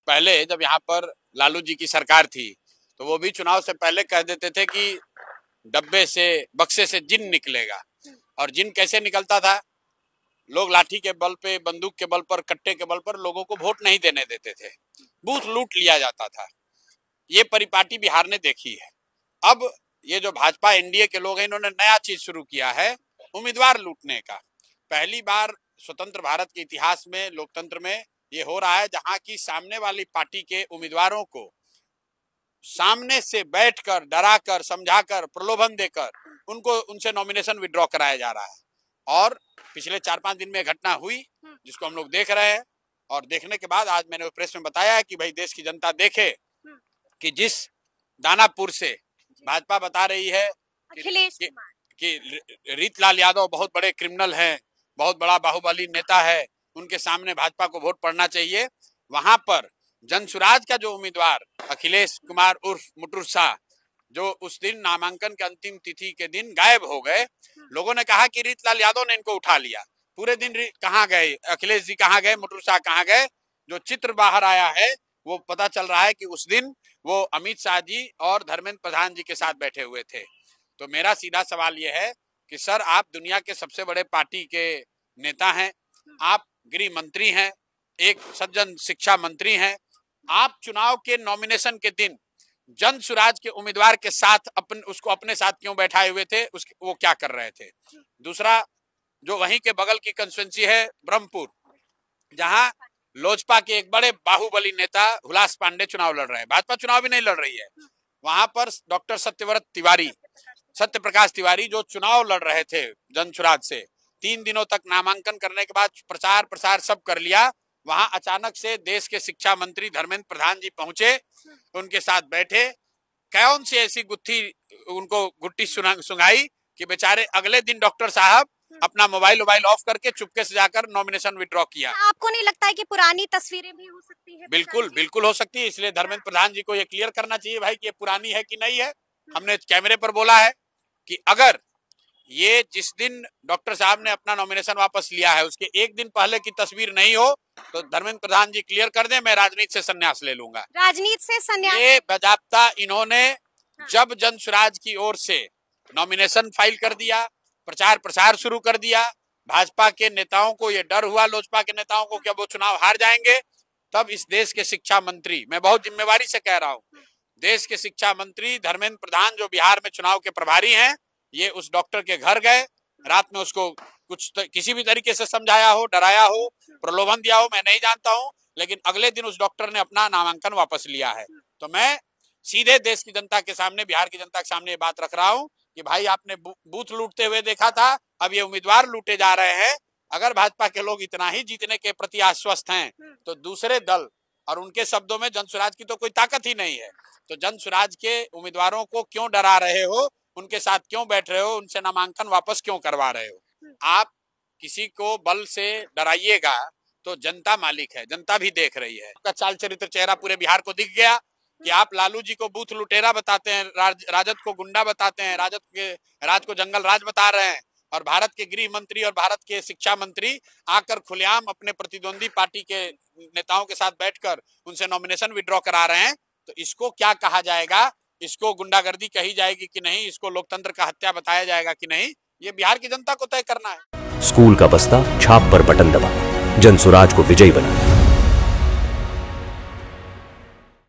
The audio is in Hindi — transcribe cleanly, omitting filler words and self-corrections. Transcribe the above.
पहले जब यहाँ पर लालू जी की सरकार थी तो वो भी चुनाव से पहले कह देते थे कि डब्बे से बक्से से जिन निकलेगा। और जिन कैसे निकलता था? लोग लाठी के बल पे, बंदूक के बल पर, कट्टे के बल पर लोगों को वोट नहीं देने देते थे, बूथ लूट लिया जाता था। ये परिपाटी बिहार ने देखी है। अब ये जो भाजपा एनडीए के लोग हैं, इन्होंने नया चीज शुरू किया है, उम्मीदवार लूटने का। पहली बार स्वतंत्र भारत के इतिहास में, लोकतंत्र में ये हो रहा है जहां की सामने वाली पार्टी के उम्मीदवारों को सामने से बैठकर, डराकर, समझाकर, प्रलोभन देकर उनसे नॉमिनेशन विड्रॉ कराया जा रहा है। और पिछले 4-5 दिन में घटना हुई जिसको हम लोग देख रहे हैं। और देखने के बाद आज मैंने प्रेस में बताया है कि भाई देश की जनता देखे कि जिस दानापुर से भाजपा बता रही है कि रीतलाल यादव बहुत बड़े क्रिमिनल हैं, बहुत बड़ा बाहुबली नेता है, उनके सामने भाजपा को वोट पड़ना चाहिए, वहां पर जनसुराज का जो उम्मीदवार अखिलेश कुमार उर्फ मुटुर शाह, जो उस दिन नामांकन के अंतिम तिथि के दिन गायब हो गए, लोगों ने कहा कि रीतलाल यादव ने इनको उठा लिया। पूरे दिन कहाँ गए अखिलेश जी, कहाँ गए मुटुर शाह, कहाँ गए? जो चित्र बाहर आया है वो पता चल रहा है कि उस दिन वो अमित शाह जी और धर्मेंद्र प्रधान जी के साथ बैठे हुए थे। तो मेरा सीधा सवाल ये है कि सर, आप दुनिया के सबसे बड़े पार्टी के नेता हैं, आप गृह मंत्री हैं, एक सज्जन शिक्षा मंत्री हैं, आप चुनाव के नॉमिनेशन के दिन जन सुराज के उम्मीदवार के साथ उसको अपने साथ क्यों बैठाए हुए थे? वो क्या कर रहे थे? दूसरा, जो वहीं के बगल की कंस्टिट्यूंसी है ब्रह्मपुर, जहां लोजपा के एक बड़े बाहुबली नेता हुलास पांडे चुनाव लड़ रहे हैं, भाजपा चुनाव भी नहीं लड़ रही है, वहां पर डॉक्टर सत्यप्रकाश तिवारी जो चुनाव लड़ रहे थे जनसुराज से, 3 दिनों तक नामांकन करने के बाद प्रचार प्रसार सब कर लिया, वहां अचानक से देश के शिक्षा मंत्री धर्मेंद्र प्रधान जी पहुंचे, उनके साथ बैठे, कौन सी ऐसी उनको गुट्टी सुंघाई कि बेचारे अगले दिन डॉक्टर साहब अपना मोबाइल ऑफ करके चुपके से जाकर नॉमिनेशन विड्रॉ किया। आपको नहीं लगता है कि पुरानी तस्वीरें भी हो सकती है? बिल्कुल हो सकती है। इसलिए धर्मेंद्र प्रधान जी को ये क्लियर करना चाहिए भाई कि ये पुरानी है कि नहीं है। हमने कैमरे पर बोला है कि अगर ये जिस दिन डॉक्टर साहब ने अपना नॉमिनेशन वापस लिया है उसके एक दिन पहले की तस्वीर नहीं हो तो धर्मेंद्र प्रधान जी क्लियर कर दें, मैं राजनीति से संन्यास ले लूंगा। राजनीति से संन्यास? ये बाजाप्ता इन्होंने जब जनसुराज की ओर से नॉमिनेशन फाइल कर दिया, प्रचार प्रसार शुरू कर दिया, भाजपा के नेताओं को ये डर हुआ, लोजपा के नेताओं को कि अब वो चुनाव हार जाएंगे, तब इस देश के शिक्षा मंत्री, मैं बहुत जिम्मेवारी से कह रहा हूँ, देश के शिक्षा मंत्री धर्मेंद्र प्रधान जो बिहार में चुनाव के प्रभारी हैं, ये उस डॉक्टर के घर गए, रात में उसको किसी भी तरीके से समझाया हो, डराया हो, प्रलोभन दिया हो, मैं नहीं जानता हूं, लेकिन अगले दिन उस डॉक्टर ने अपना नामांकन वापस लिया है। तो मैं सीधे देश की जनता के सामने, बिहार की जनता के सामने ये बात रख रहा हूं कि भाई आपने बूथ लूटते हुए देखा था, अब ये उम्मीदवार लूटे जा रहे हैं। अगर भाजपा के लोग इतना ही जीतने के प्रति आश्वस्त हैं तो दूसरे दल, और उनके शब्दों में जनसुराज की तो कोई ताकत ही नहीं है, तो जनसुराज के उम्मीदवारों को क्यों डरा रहे हो, उनके साथ क्यों बैठ रहे हो, उनसे नामांकन वापस क्यों करवा रहे हो? आप किसी को बल से डराइएगा तो जनता मालिक है, जनता भी देख रही है। आपका चाल चरित्र चेहरा पूरे बिहार को दिख गया कि आप लालू जी को बूथ लुटेरा बताते हैं, राजद को गुंडा बताते हैं, राज को जंगल राज बता रहे हैं, और भारत के गृह मंत्री और भारत के शिक्षा मंत्री आकर खुलेआम अपने प्रतिद्वंदी पार्टी के नेताओं के साथ बैठकर उनसे नॉमिनेशन विड्रॉ करा रहे हैं। तो इसको क्या कहा जाएगा? इसको गुंडागर्दी कही जाएगी कि नहीं? इसको लोकतंत्र का हत्या बताया जाएगा कि नहीं? ये बिहार की जनता को तय करना है। स्कूल का बस्ता, छाप पर बटन दबा, जनसुराज को विजयी बना।